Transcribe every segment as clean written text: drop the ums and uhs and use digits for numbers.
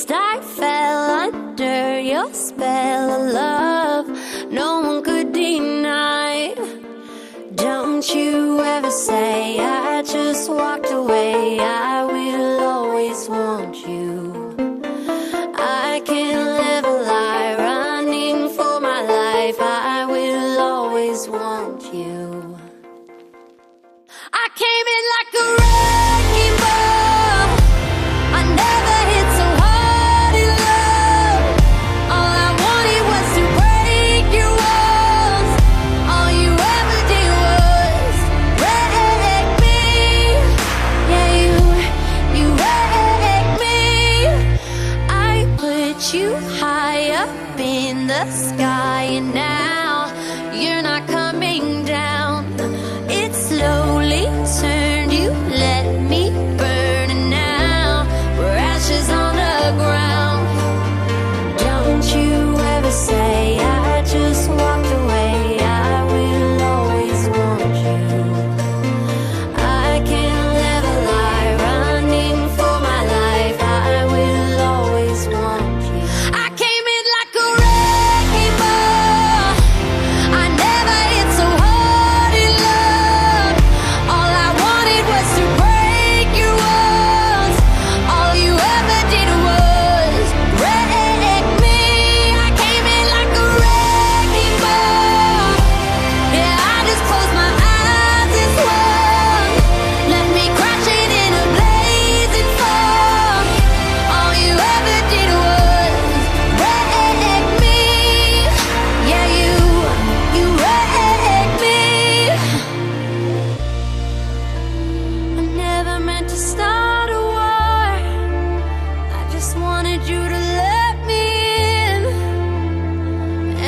First I fell under your spell of love, no one could deny. Don't you ever say I just walked away, I will always want you. I can't live a lie, running for my life, I will always want you. I came in like a wrecking ball, I never hit so hard in love. All I wanted was to break your walls, all you ever did was wreck me. Yeah, you wrecked me. I put you high up in the sky, and now you're not coming down. It slowly turned, you let me burn, and now we're ashes on the ground. Don't you ever say I just walked away, I will always want you. I can't live a lie, running for my life, I will always want you. I came in like a wrecking ball, I never hit so hard in love. All I wanted was to break your walls, all you ever did was wreck me. I came in like a wrecking ball, yeah, I just closed my eyes and swung, let me crash it in a blazing fall. All you ever did was wreck me. Yeah, you wrecked me. I never meant to start a war, I just wanted you to let me in.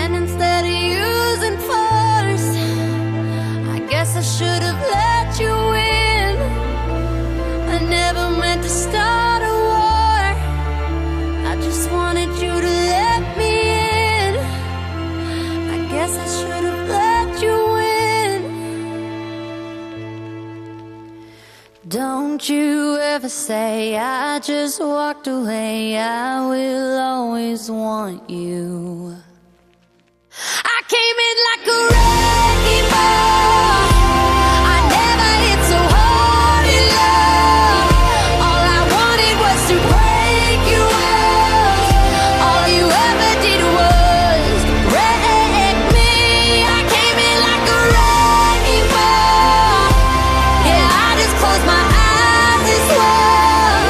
And instead of using force, I guess I should have let you in. I never meant to start a war, I just wanted you to let me in. I guess I should have let you in. Don't you ever say I just walked away, I will always want you. I came in like a wrecking ball, I never hit so hard in love. All I wanted was to break your walls, all you ever did was wreck me. I came in like a wrecking ball, yeah, I just closed my eyes and swung,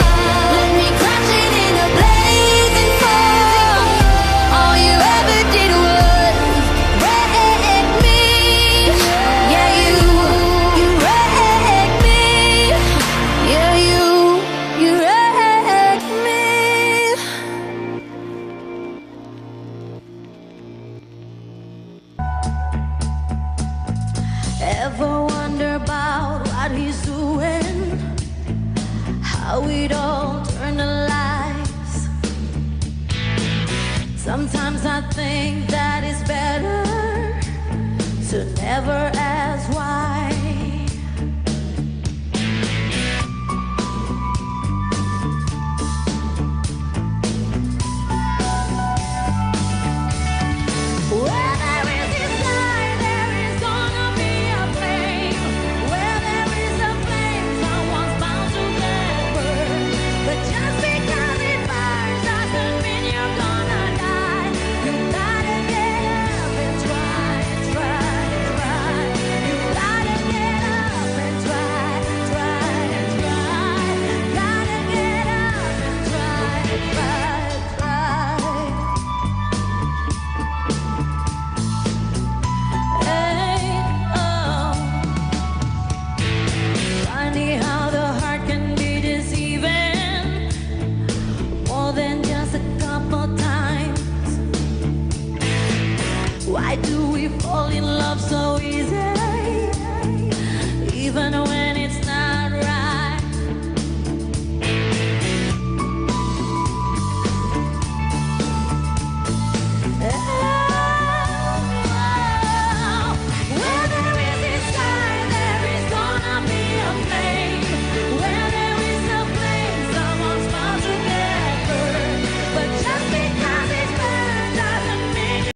let me crash it in a blazing fall. All you ever did was wreck me. Yeah, you wrecked me. Yeah, you wrecked me. Ever wonder about what he's doing? How we'd all turn to lies. Sometimes I think that it's better to never ask why. Where there is desire, there is gonna be a flame. Where there is a flame, someone's bound to get burned. But just because it burns doesn't mean you're gonna die. You gotta get up and try, try, try. You gotta get up and try, try, try. Gotta get up and try, try, try. Hey, oh. Funny how the heart can be deceiving, more than just a couple times. Why do we fall in love so easy, even when